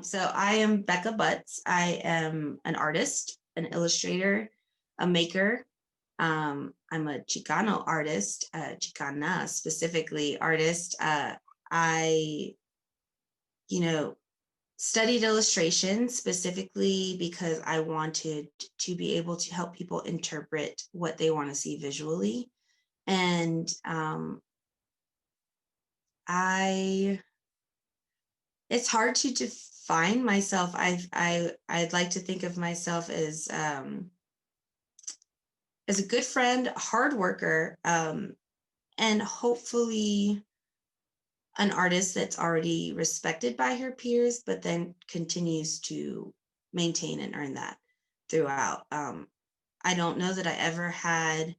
So I am Beka Butts. I am an artist, an illustrator, a maker. I'm a Chicano artist, Chicana specifically artist. I, you know, studied illustration specifically because I wanted to be able to help people interpret what they want to see visually. And I it's hard to define myself. I'd like to think of myself as a good friend, a hard worker, and hopefully an artist that's already respected by her peers, but then continues to maintain and earn that throughout. I don't know that I ever had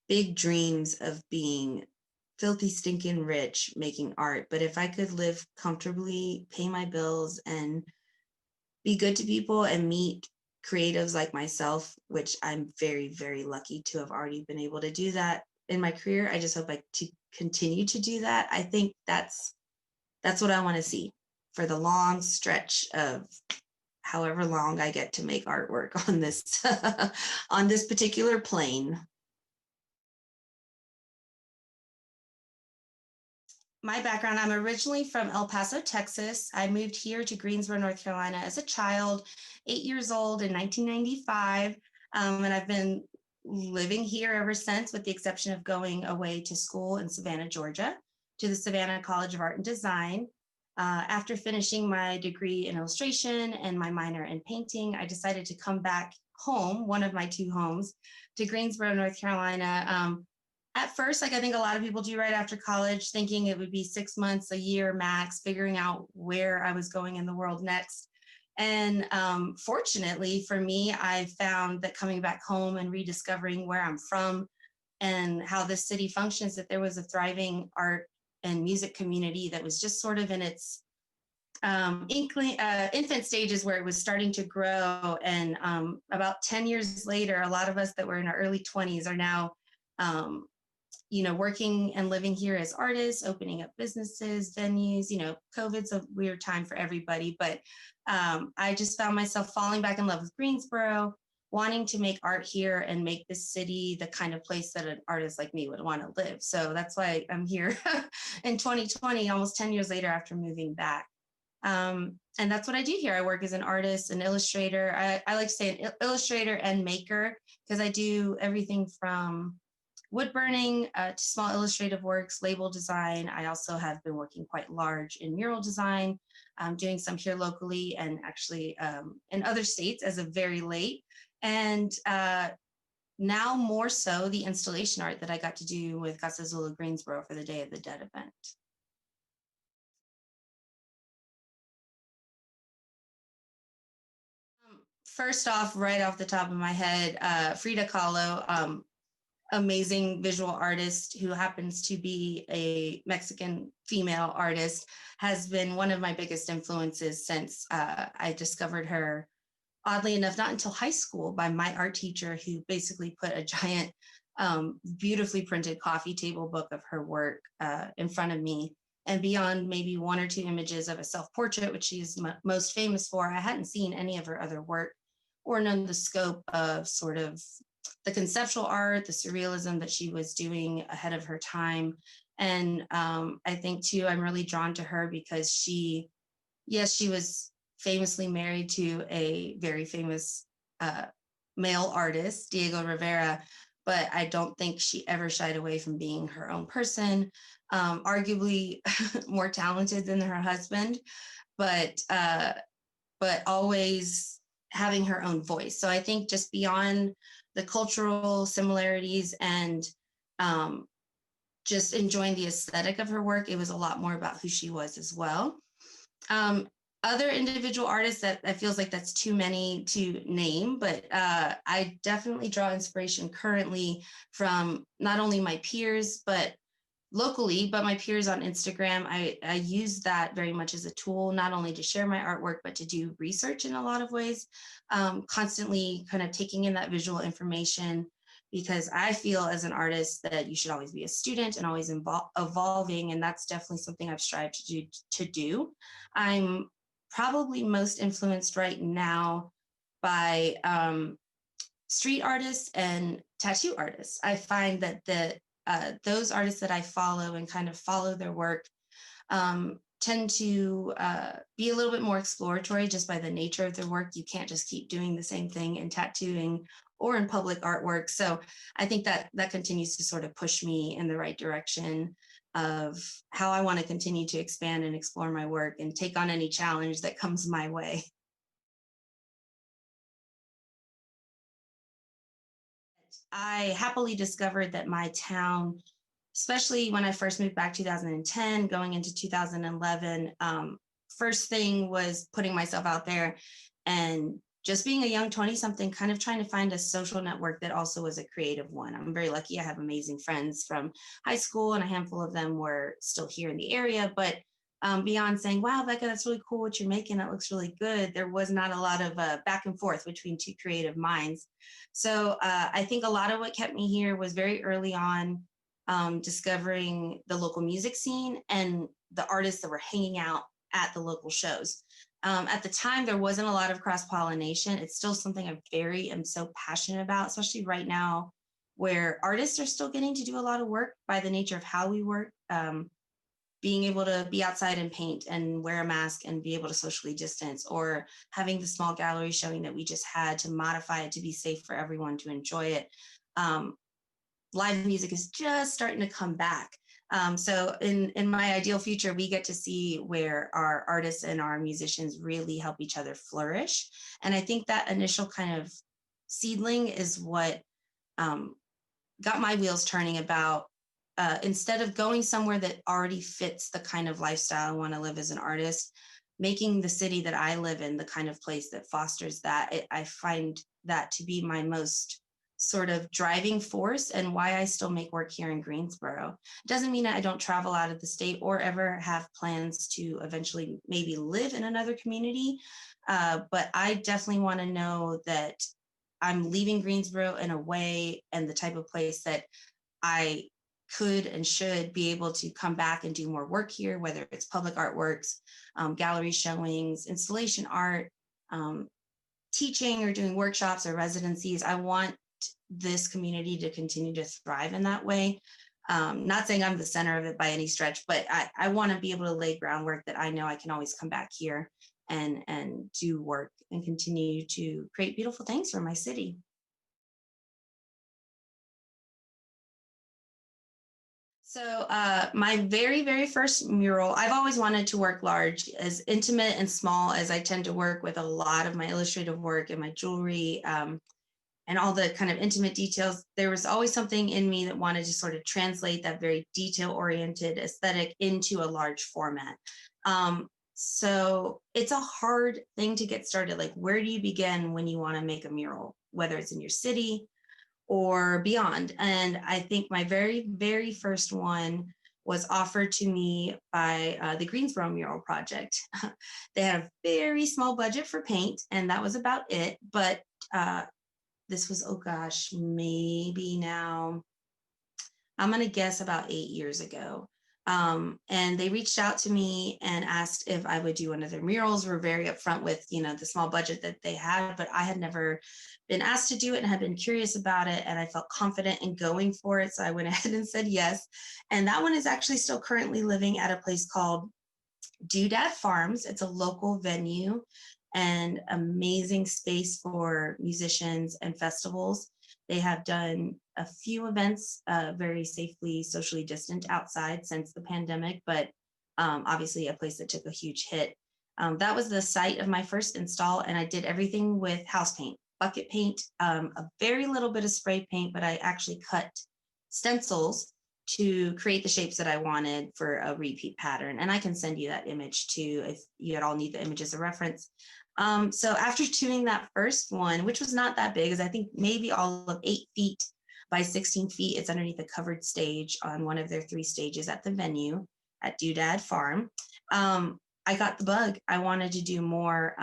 big dreams of being filthy stinking rich making art, but if I could live comfortably, pay my bills, and be good to people and meet creatives like myself, which I'm very, very lucky to have already been able to do that in my career. I just hope I to continue to do that. I think that's what I want to see for the long stretch of however long I get to make artwork on this on this particular plane. My background, I'm originally from El Paso, Texas. I moved here to Greensboro, North Carolina as a child, 8 years old in 1995. And I've been living here ever since, with the exception of going away to school in Savannah, Georgia, to the Savannah College of Art and Design. After finishing my degree in illustration and my minor in painting, I decided to come back home, one of my two homes, to Greensboro, North Carolina. At first, like I think a lot of people do right after college, thinking it would be 6 months, a year max, figuring out where I was going in the world next. And fortunately for me, I found that coming back home and rediscovering where I'm from and how this city functions, that there was a thriving art and music community that was just sort of in its infant stages, where it was starting to grow. And about 10 years later, a lot of us that were in our early 20s are now working and living here as artists, opening up businesses, venues. COVID's a weird time for everybody, but I just found myself falling back in love with Greensboro, wanting to make art here and make this city the kind of place that an artist like me would want to live. So that's why I'm here in 2020, almost 10 years later after moving back. And that's what I do here. I work as an artist, an illustrator. I like to say an illustrator and maker, because I do everything from wood burning to small illustrative works, label design. I also have been working quite large in mural design, doing some here locally and actually in other states as of very late. And now more so the installation art that I got to do with Casa Azul of Greensboro for the Day of the Dead event. First off, right off the top of my head, Frida Kahlo, amazing visual artist who happens to be a Mexican female artist, has been one of my biggest influences since I discovered her, oddly enough, not until high school, by my art teacher, who basically put a giant, beautifully printed coffee table book of her work in front of me. And beyond maybe one or two images of a self-portrait, which she's most famous for, I hadn't seen any of her other work or known the scope of sort of the conceptual art, the surrealism that she was doing ahead of her time. And I think too, I'm really drawn to her because she was famously married to a very famous male artist, Diego Rivera, but I don't think she ever shied away from being her own person, arguably more talented than her husband, but always having her own voice. So I think just beyond the cultural similarities and just enjoying the aesthetic of her work, it was a lot more about who she was as well. Other individual artists that it feels like that's too many to name, but I definitely draw inspiration currently from not only my peers, but locally, but my peers on Instagram. I use that very much as a tool, not only to share my artwork, but to do research in a lot of ways, constantly kind of taking in that visual information, because I feel as an artist that you should always be a student and always evolving. And that's definitely something I've strived to do. I'm probably most influenced right now by street artists and tattoo artists. I find that those artists that I follow and kind of follow their work tend to be a little bit more exploratory just by the nature of their work. You can't just keep doing the same thing in tattooing or in public artwork. So I think that that continues to sort of push me in the right direction of how I want to continue to expand and explore my work and take on any challenge that comes my way. I happily discovered that my town, especially when I first moved back 2010, going into 2011, first thing was putting myself out there and just being a young 20 something, kind of trying to find a social network that also was a creative one. I'm very lucky. I have amazing friends from high school, and a handful of them were still here in the area. But beyond saying, wow, Becca, that's really cool what you're making, that looks really good, there was not a lot of back and forth between two creative minds. So I think a lot of what kept me here was very early on discovering the local music scene and the artists that were hanging out at the local shows. At the time, there wasn't a lot of cross pollination. It's still something am so passionate about, especially right now, where artists are still getting to do a lot of work by the nature of how we work. Being able to be outside and paint and wear a mask and be able to socially distance, or having the small gallery showing that we just had to modify it to be safe for everyone to enjoy it. Live music is just starting to come back. So in my ideal future, we get to see where our artists and our musicians really help each other flourish. And I think that initial kind of seedling is what got my wheels turning about instead of going somewhere that already fits the kind of lifestyle I want to live as an artist, making the city that I live in the kind of place that fosters that. I find that to be my most sort of driving force and why I still make work here in Greensboro. It doesn't mean that I don't travel out of the state or ever have plans to eventually maybe live in another community. But I definitely want to know that I'm leaving Greensboro in a way and the type of place that I could and should be able to come back and do more work here, whether it's public artworks, gallery showings, installation art, teaching or doing workshops or residencies. I want this community to continue to thrive in that way. Not saying I'm the center of it by any stretch, but I want to be able to lay groundwork that I know I can always come back here and do work and continue to create beautiful things for my city. So my very first mural, I've always wanted to work large, as intimate and small as I tend to work with a lot of my illustrative work and my jewelry and all the kind of intimate details. There was always something in me that wanted to sort of translate that very detail-oriented aesthetic into a large format. So it's a hard thing to get started. Like, where do you begin when you want to make a mural, whether it's in your city or beyond? And I think my very first one was offered to me by the Greensboro Mural Project. They had a very small budget for paint, and that was about it. But this was, oh gosh, maybe now, I'm going to guess about 8 years ago. And they reached out to me and asked if I would do one of their murals. We're very upfront with, the small budget that they had, but I had never been asked to do it and had been curious about it. And I felt confident in going for it. So I went ahead and said yes. And that one is actually still currently living at a place called Doodad Farms. It's a local venue and amazing space for musicians and festivals. They have done a few events very safely, socially distant outside since the pandemic, but obviously a place that took a huge hit. That was the site of my first install, and I did everything with house paint, bucket paint, a very little bit of spray paint, but I actually cut stencils to create the shapes that I wanted for a repeat pattern. And I can send you that image too if you at all need the image as a reference. So after doing that first one, which was not that big, is I think maybe all of 8 feet by 16 feet, it's underneath a covered stage on one of their 3 stages at the venue at Doodad Farm. I got the bug. I wanted to do more.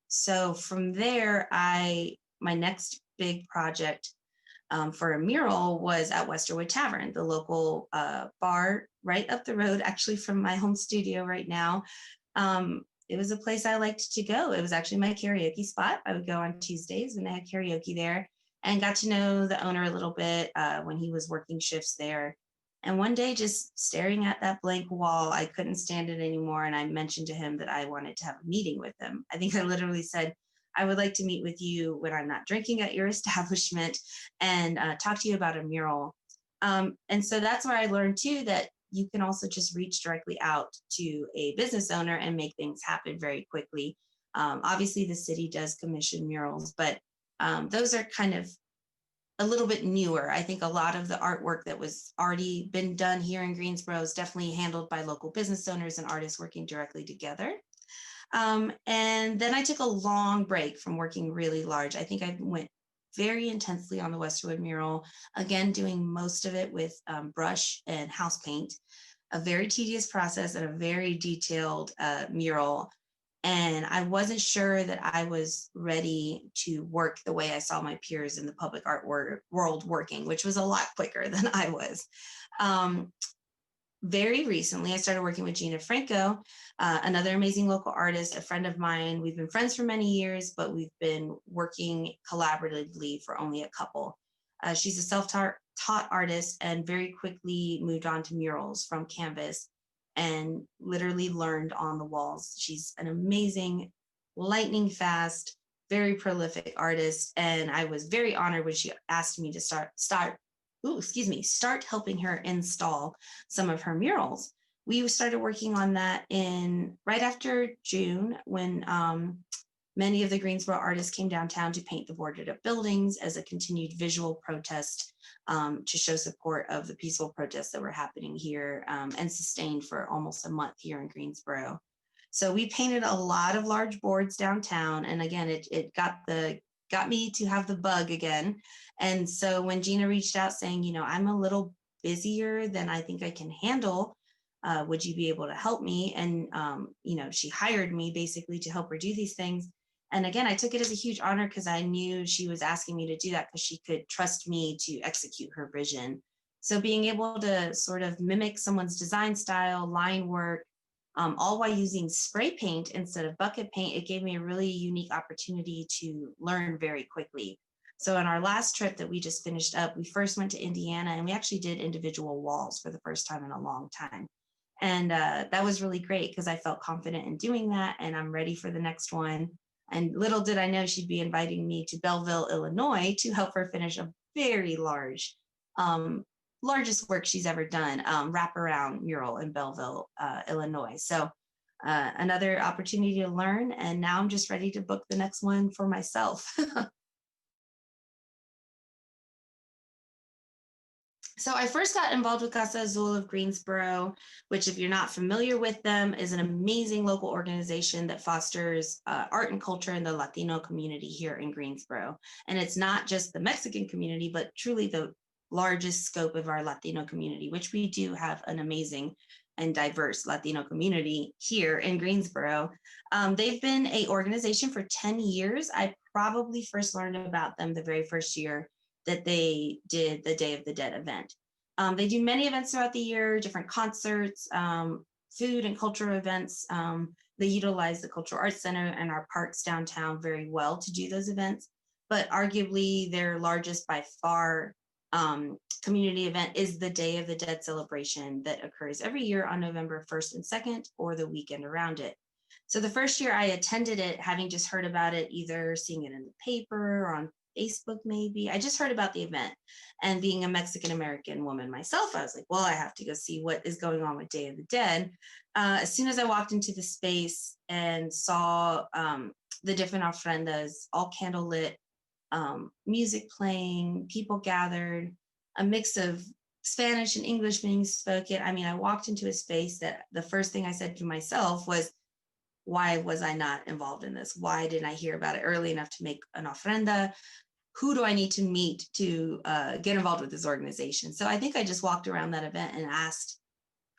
So from there, my next big project for a mural was at Westerwood Tavern, the local bar right up the road, actually from my home studio right now. it was a place I liked to go. It was actually my karaoke spot. I would go on Tuesdays when they had karaoke there, and got to know the owner a little bit when he was working shifts there. And one day, just staring at that blank wall, I couldn't stand it anymore. And I mentioned to him that I wanted to have a meeting with him. I think I literally said, I would like to meet with you when I'm not drinking at your establishment and talk to you about a mural. And so that's where I learned too that you can also just reach directly out to a business owner and make things happen very quickly. Obviously, the city does commission murals, but those are kind of a little bit newer. I think a lot of the artwork that was already been done here in Greensboro is definitely handled by local business owners and artists working directly together. And then I took a long break from working really large. I think I went very intensely on the Westerwood mural, again, doing most of it with brush and house paint, a very tedious process and a very detailed mural. And I wasn't sure that I was ready to work the way I saw my peers in the public art world working, which was a lot quicker than I was. Very recently, I started working with Gina Franco, another amazing local artist, a friend of mine. We've been friends for many years, but we've been working collaboratively for only a couple. She's a self-taught artist and very quickly moved on to murals from canvas and literally learned on the walls. She's an amazing, lightning fast, very prolific artist. And I was very honored when she asked me to start helping her install some of her murals. We started working on that in right after June when many of the Greensboro artists came downtown to paint the boarded up buildings as a continued visual protest to show support of the peaceful protests that were happening here and sustained for almost a month here in Greensboro. So we painted a lot of large boards downtown. And again, it got me to have the bug again. And so when Gina reached out saying, I'm a little busier than I think I can handle, would you be able to help me? And, she hired me basically to help her do these things. And again, I took it as a huge honor because I knew she was asking me to do that because she could trust me to execute her vision. So being able to sort of mimic someone's design style, line work, all while using spray paint instead of bucket paint, it gave me a really unique opportunity to learn very quickly. So on our last trip that we just finished up, we first went to Indiana and we actually did individual walls for the first time in a long time. And that was really great because I felt confident in doing that and I'm ready for the next one. And little did I know she'd be inviting me to Belleville, Illinois to help her finish a very largest work she's ever done, wraparound mural in Belleville, Illinois. So another opportunity to learn. And now I'm just ready to book the next one for myself. So I first got involved with Casa Azul of Greensboro, which if you're not familiar with them, is an amazing local organization that fosters art and culture in the Latino community here in Greensboro. And it's not just the Mexican community, but truly the largest scope of our Latino community, which we do have an amazing and diverse Latino community here in Greensboro. They've been an organization for 10 years. I probably first learned about them the very first year that they did the Day of the Dead event. They do many events throughout the year, different concerts, food and culture events. They utilize the Cultural Arts Center and our parks downtown very well to do those events. But arguably their largest by far community event is the Day of the Dead celebration that occurs every year on November 1st and 2nd or the weekend around it. So the first year I attended it, having just heard about it, either seeing it in the paper or on Facebook maybe. I just heard about the event, and being a Mexican American woman myself, I was like, well, I have to go see what is going on with Day of the Dead. As soon as I walked into the space and saw the different ofrendas, all candlelit, music playing, people gathered, a mix of Spanish and English being spoken. I mean, I walked into a space that the first thing I said to myself was, why was I not involved in this? Why didn't I hear about it early enough to make an ofrenda? Who do I need to meet to get involved with this organization? So I think I just walked around that event and asked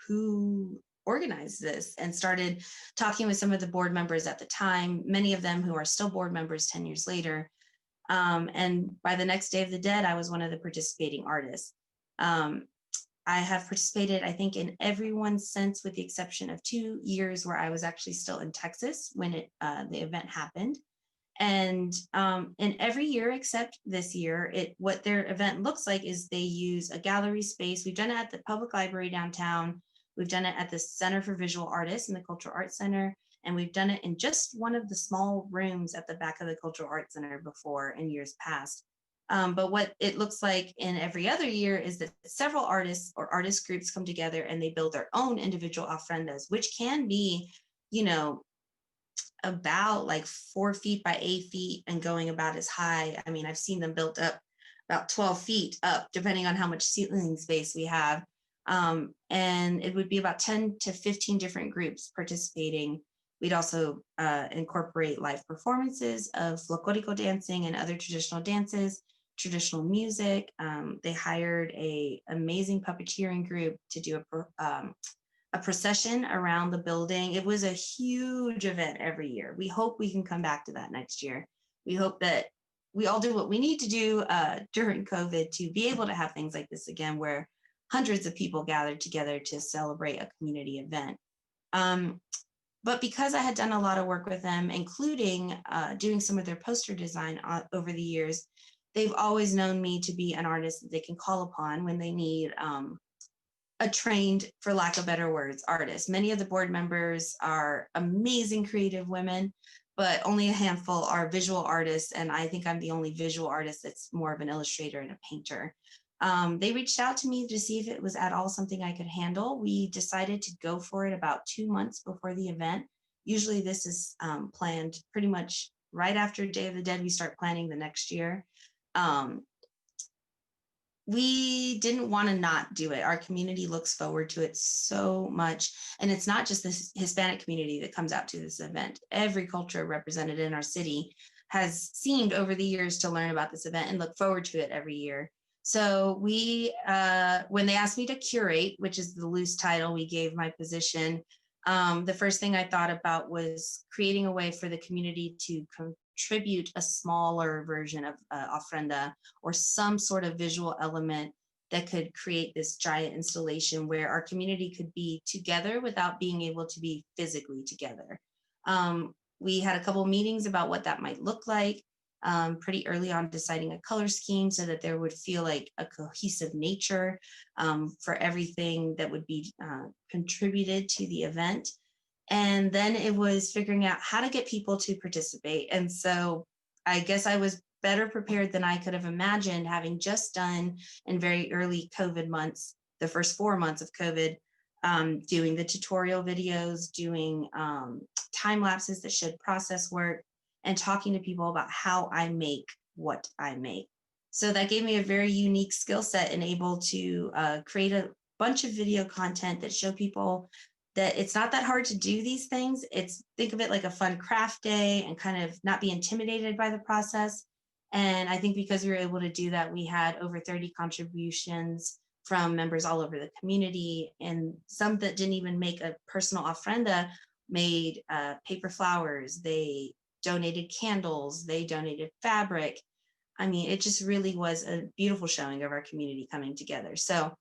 who organized this and started talking with some of the board members at the time, many of them who are still board members 10 years later. And by the next Day of the Dead, I was one of the participating artists. I have participated, I think, in everyone since, with the exception of 2 years where I was actually still in Texas when the event happened. And in every year except this year, what their event looks like is they use a gallery space. We've done it at the public library downtown. We've done it at the Center for Visual Artists in the Cultural Arts Center. And we've done it in just one of the small rooms at the back of the Cultural Arts Center before in years past. But what it looks like in every other year is that several artists or artist groups come together and they build their own individual ofrendas, which can be, you know, about like 4 feet by 8 feet and going about as high. I mean, I've seen them built up about 12 feet up, depending on how much ceiling space we have. And it would be about 10 to 15 different groups participating. We'd also incorporate live performances of folklorico dancing and other traditional dances, traditional music. They hired a amazing puppeteering group to do a procession around the building. It was a huge event every year. We hope we can come back to that next year. We hope that we all do what we need to do during COVID to be able to have things like this again, where hundreds of people gathered together to celebrate a community event. But because I had done a lot of work with them, including doing some of their poster design over the years, they've always known me to be an artist that they can call upon when they need a trained, for lack of better words, artist. Many of the board members are amazing creative women, but only a handful are visual artists. And I think I'm the only visual artist that's more of an illustrator and a painter. They reached out to me to see if it was at all something I could handle. We decided to go for it about 2 months before the event. Usually this is planned pretty much right after Day of the Dead. We start planning the next year. We didn't want to not do it. Our community looks forward to it so much. And it's not just the Hispanic community that comes out to this event. Every culture represented in our city has seemed over the years to learn about this event and look forward to it every year. So we, when they asked me to curate, which is the loose title we gave my position, the first thing I thought about was creating a way for the community to contribute a smaller version of ofrenda or some sort of visual element that could create this giant installation where our community could be together without being able to be physically together. We had a couple of meetings about what that might look like, pretty early on, deciding a color scheme so that there would feel like a cohesive nature for everything that would be contributed to the event. And then it was figuring out how to get people to participate. And so I guess I was better prepared than I could have imagined, having just done in very early COVID months, the first 4 months of COVID, doing the tutorial videos, doing time lapses that showed process work, and talking to people about how I make what I make. So that gave me a very unique skill set and able to create a bunch of video content that show people that it's not that hard to do these things. Think of it like a fun craft day and kind of not be intimidated by the process. And I think because we were able to do that, we had over 30 contributions from members all over the community, and some that didn't even make a personal ofrenda made paper flowers. They donated candles, they donated fabric. I mean, it just really was a beautiful showing of our community coming together. So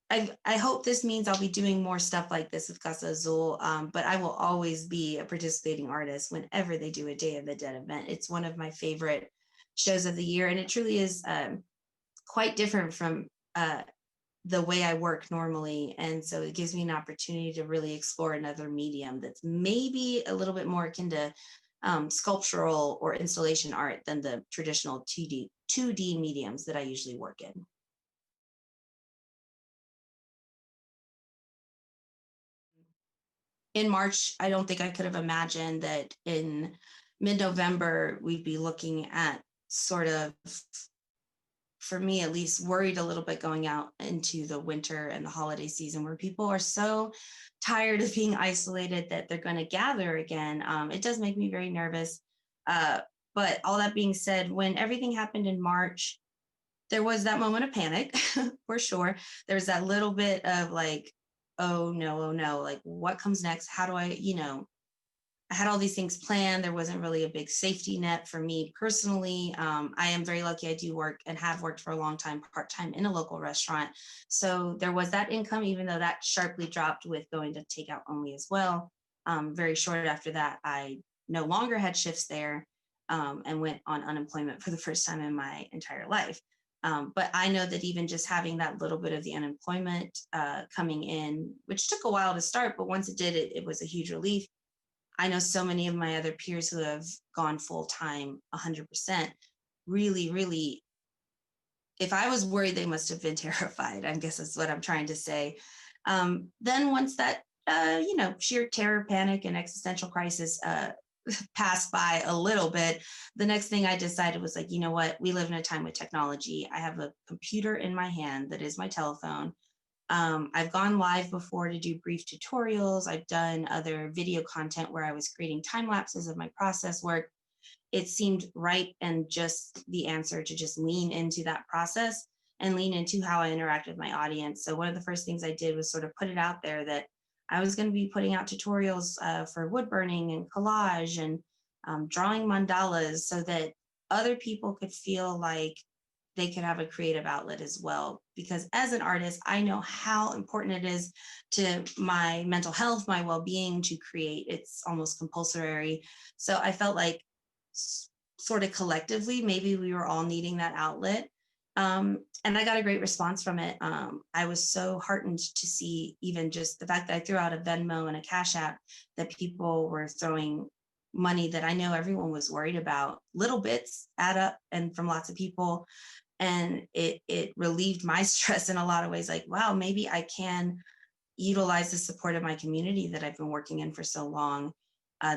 I hope this means I'll be doing more stuff like this with Casa Azul, but I will always be a participating artist whenever they do a Day of the Dead event. It's one of my favorite shows of the year, and it truly is quite different from the way I work normally. And so it gives me an opportunity to really explore another medium that's maybe a little bit more akin to sculptural or installation art than the traditional 2D mediums that I usually work in. In March, I don't think I could have imagined that in mid-November, we'd be looking at sort of, for me at least, worried a little bit going out into the winter and the holiday season where people are so tired of being isolated that they're going to gather again. It does make me very nervous. But all that being said, when everything happened in March, there was that moment of panic, for sure. There was that little bit of like, oh no, like what comes next? How do I, I had all these things planned. There wasn't really a big safety net for me personally. I am very lucky. I do work and have worked for a long time part-time in a local restaurant. So there was that income, even though that sharply dropped with going to takeout only as well. Very short after that, I no longer had shifts there, and went on unemployment for the first time in my entire life. But I know that even just having that little bit of the unemployment coming in, which took a while to start, but once it did, it was a huge relief. I know so many of my other peers who have gone full time 100%. Really, really, if I was worried, they must have been terrified. I guess that's what I'm trying to say. Then once that, sheer terror, panic, and existential crisis passed by a little bit, the next thing I decided was like, you know what? We live in a time with technology. I have a computer in my hand that is my telephone. I've gone live before to do brief tutorials. I've done other video content where I was creating time lapses of my process work. It seemed right and just the answer to just lean into that process and lean into how I interact with my audience. So one of the first things I did was sort of put it out there that I was going to be putting out tutorials for wood burning and collage and drawing mandalas so that other people could feel like they could have a creative outlet as well. Because as an artist, I know how important it is to my mental health, my well-being to create. It's almost compulsory. So I felt like sort of collectively, maybe we were all needing that outlet. And I got a great response from it. I was so heartened to see even just the fact that I threw out a Venmo and a Cash App, that people were throwing money that I know everyone was worried about. Little bits add up and from lots of people. And it relieved my stress in a lot of ways. Like, wow, maybe I can utilize the support of my community that I've been working in for so long.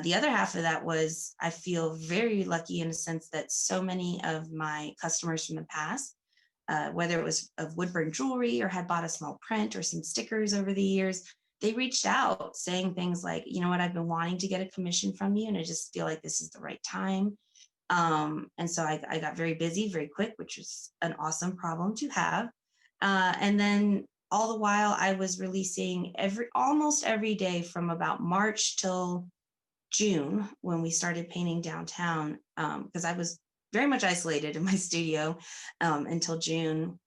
The other half of that was I feel very lucky in a sense that so many of my customers from the past, whether it was of woodburn jewelry or had bought a small print or some stickers over the years, they reached out saying things like, you know what, I've been wanting to get a commission from you and I just feel like this is the right time. And so I got very busy very quick, which was an awesome problem to have. And then all the while I was releasing almost every day from about March till June when we started painting downtown, because I was very much isolated in my studio until June.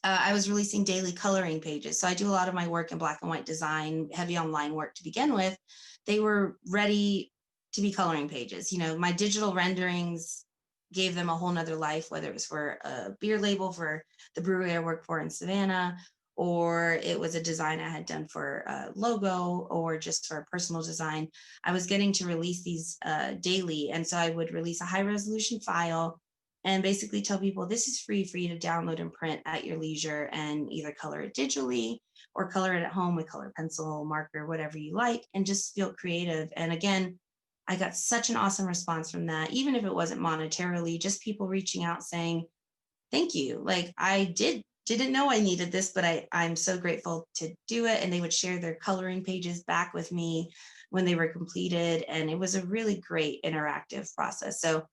I was releasing daily coloring pages. So I do a lot of my work in black and white design, heavy on line work to begin with. They were ready to be coloring pages. You know, my digital renderings gave them a whole nother life, whether it was for a beer label for the brewery I worked for in Savannah, or it was a design I had done for a logo or just for a personal design. I was getting to release these daily. And so I would release a high resolution file and basically tell people this is free for you to download and print at your leisure and either color it digitally or color it at home with color pencil, marker, whatever you like, and just feel creative. And again, I got such an awesome response from that, even if it wasn't monetarily, just people reaching out saying, thank you. Like I didn't know I needed this, but I'm so grateful to do it. And they would share their coloring pages back with me when they were completed. And it was a really great interactive process. So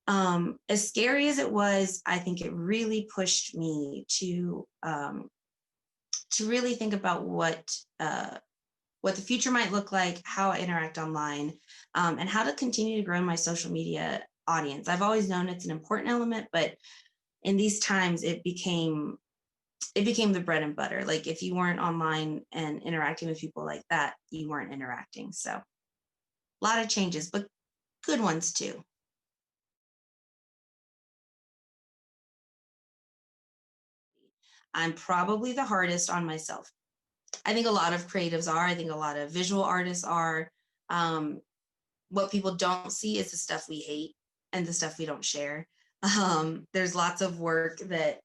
as scary as it was, I think it really pushed me to really think about what the future might look like, how I interact online, and how to continue to grow my social media audience. I've always known it's an important element, but in these times, it became the bread and butter. Like if you weren't online and interacting with people like that, you weren't interacting. So a lot of changes, but good ones too. I'm probably the hardest on myself. I think a lot of creatives are. I think a lot of visual artists are. Um, what people don't see is the stuff we hate and the stuff we don't share. There's lots of work that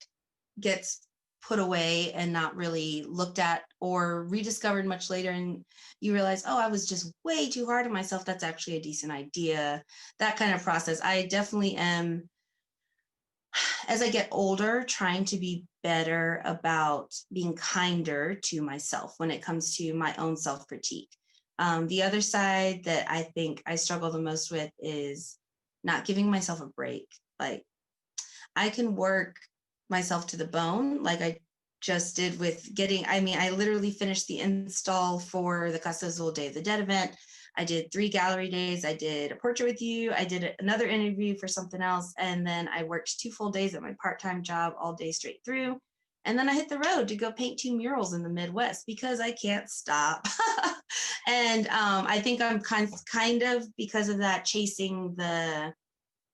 gets put away and not really looked at or rediscovered much later. And you realize, oh, I was just way too hard on myself. That's actually a decent idea. That kind of process. I definitely am, as I get older, trying to be better about being kinder to myself when it comes to my own self-critique. The other side that I think I struggle the most with is not giving myself a break. Like I can work myself to the bone, like I just did with I literally finished the install for the Casa Azul Day of the Dead event. I did 3 gallery days. I did a portrait with you. I did another interview for something else. And then I worked 2 full days at my part-time job all day straight through. And then I hit the road to go paint 2 murals in the Midwest because I can't stop. And I think I'm kind of, because of that, chasing the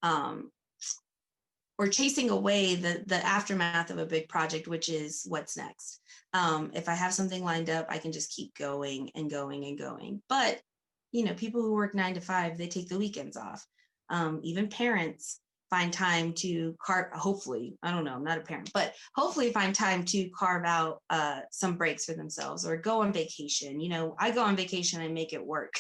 um, or chasing away the aftermath of a big project, which is what's next. If I have something lined up, I can just keep going and going and going. But people who work 9 to 5, they take the weekends off. Even parents find time to hopefully, I don't know, I'm not a parent, but hopefully find time to carve out some breaks for themselves or go on vacation. I go on vacation and make it work.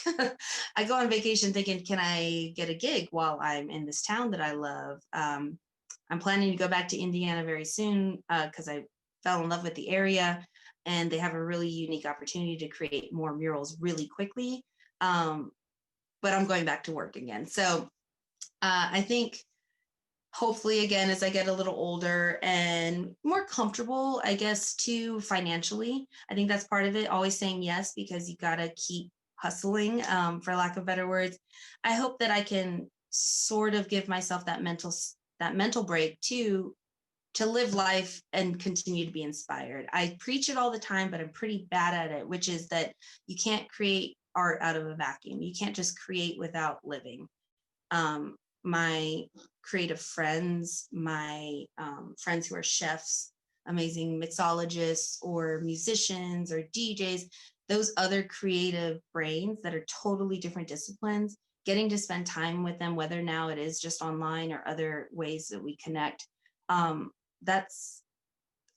I go on vacation thinking, can I get a gig while I'm in this town that I love? I'm planning to go back to Indiana very soon because I fell in love with the area, and they have a really unique opportunity to create more murals really quickly. But I'm going back to work again. So I think hopefully, again, as I get a little older and more comfortable, I guess, too, financially, I think that's part of it. Always saying yes, because you got to keep hustling, for lack of better words. I hope that I can sort of give myself that mental break to live life and continue to be inspired. I preach it all the time, but I'm pretty bad at it, which is that you can't create art out of a vacuum. You can't just create without living. My creative friends, my friends who are chefs, amazing mixologists or musicians or DJs, those other creative brains that are totally different disciplines, getting to spend time with them, whether now it is just online or other ways that we connect,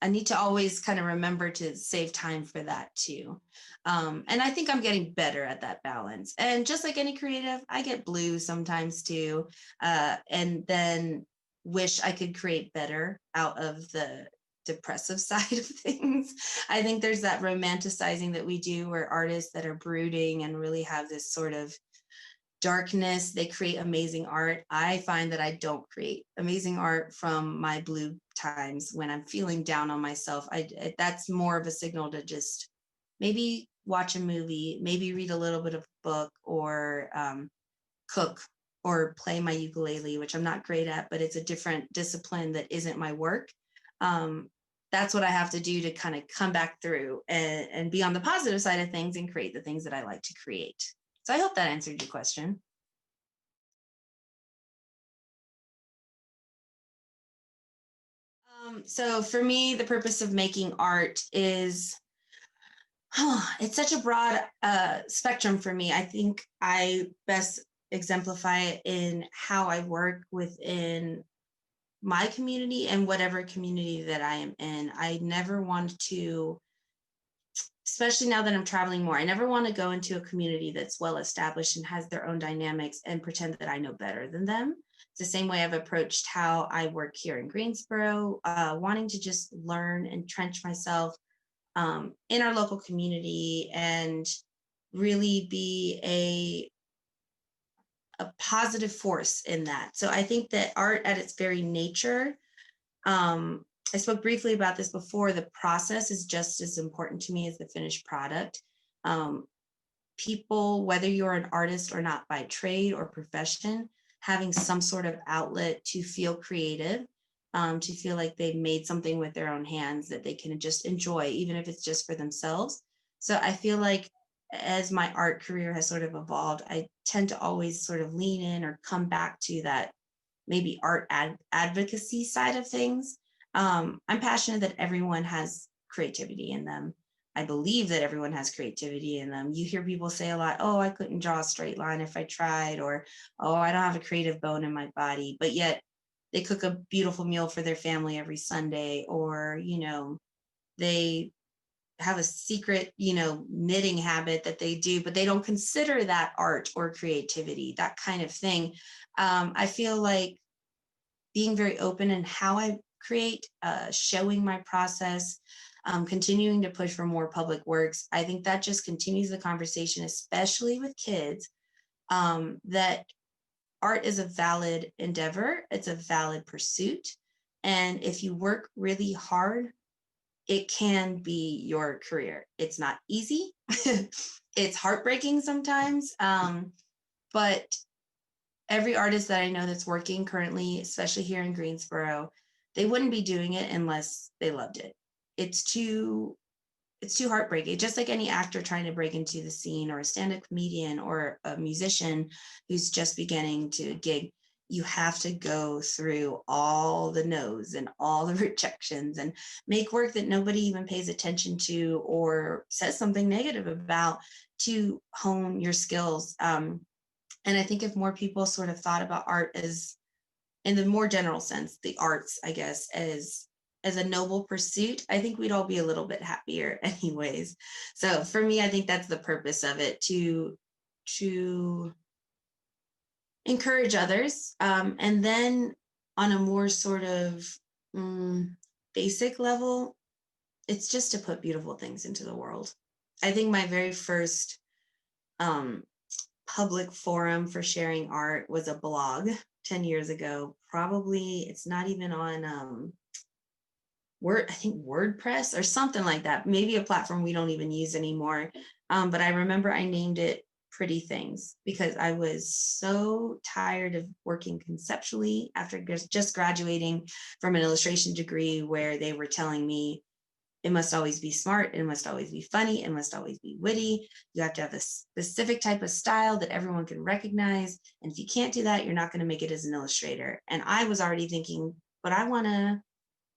I need to always kind of remember to save time for that too. And I think I'm getting better at that balance. And just like any creative, I get blue sometimes too. And then wish I could create better out of the depressive side of things. I think there's that romanticizing that we do where artists that are brooding and really have this sort of darkness, they create amazing art. I find that I don't create amazing art from my blue times when I'm feeling down on myself. That's more of a signal to just maybe watch a movie, maybe read a little bit of a book, or cook or play my ukulele, which I'm not great at, but it's a different discipline that isn't my work. That's what I have to do to kind of come back through and be on the positive side of things and create the things that I like to create. So I hope that answered your question. So for me, the purpose of making art is, it's such a broad spectrum for me. I think I best exemplify it in how I work within my community and whatever community that I am in. I never want to, especially now that I'm traveling more, I never want to go into a community that's well established and has their own dynamics and pretend that I know better than them. It's the same way I've approached how I work here in Greensboro, wanting to just learn and entrench myself in our local community and really be a positive force in that. So I think that art at its very nature, I spoke briefly about this before, the process is just as important to me as the finished product. People, whether you're an artist or not by trade or profession, having some sort of outlet to feel creative, to feel like they made something with their own hands that they can just enjoy, even if it's just for themselves. So I feel like as my art career has sort of evolved, I tend to always sort of lean in or come back to that maybe art advocacy side of things. I'm passionate that everyone has creativity in them. I believe that everyone has creativity in them. You hear people say a lot, oh, I couldn't draw a straight line if I tried, or, oh, I don't have a creative bone in my body, but yet they cook a beautiful meal for their family every Sunday, or, they have a secret, knitting habit that they do, but they don't consider that art or creativity, that kind of thing. I feel like being very open in how I create, showing my process, continuing to push for more public works. I think that just continues the conversation, especially with kids, that art is a valid endeavor. It's a valid pursuit. And if you work really hard, it can be your career. It's not easy. It's heartbreaking sometimes. But every artist that I know that's working currently, especially here in Greensboro, they wouldn't be doing it unless they loved it. It's too it's too heartbreaking. Just like any actor trying to break into the scene, or a stand-up comedian, or a musician who's just beginning to gig, you have to go through all the no's and all the rejections and make work that nobody even pays attention to or says something negative about, to hone your skills. And I think if more people sort of thought about art as, in the more general sense, the arts, I guess, as a noble pursuit, I think we'd all be a little bit happier anyways. So for me, I think that's the purpose of it, to encourage others. And then on a more sort of basic level, it's just to put beautiful things into the world. I think my very first um, public forum for sharing art was a blog 10 years ago. Probably it's not even on I think WordPress or something like that, maybe a platform we don't even use anymore. But I remember I named it Pretty Things because I was so tired of working conceptually after just graduating from an illustration degree, where they were telling me it must always be smart, it must always be funny, it must always be witty. You have to have a specific type of style that everyone can recognize. And if you can't do that, you're not going to make it as an illustrator. And I was already thinking, but I want to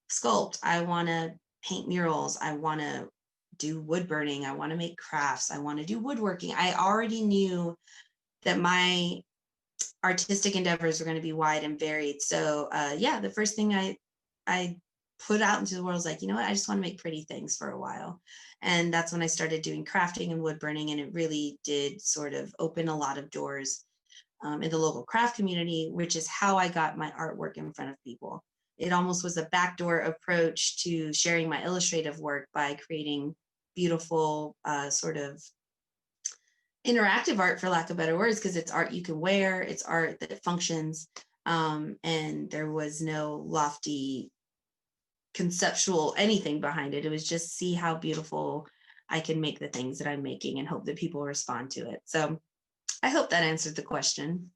sculpt, I want to paint murals, I want to do wood burning, I want to make crafts, I want to do woodworking. I already knew that my artistic endeavors were going to be wide and varied. So yeah, the first thing I put out into the world was like, you know what, I just want to make pretty things for a while. And that's when I started doing crafting and wood burning. And it really did sort of open a lot of doors in the local craft community, which is how I got my artwork in front of people. It almost was a backdoor approach to sharing my illustrative work by creating beautiful sort of interactive art, for lack of better words, because it's art you can wear, it's art that functions. And there was no lofty conceptual anything behind it. It was just see how beautiful I can make the things that I'm making and hope that people respond to it. So I hope that answered the question.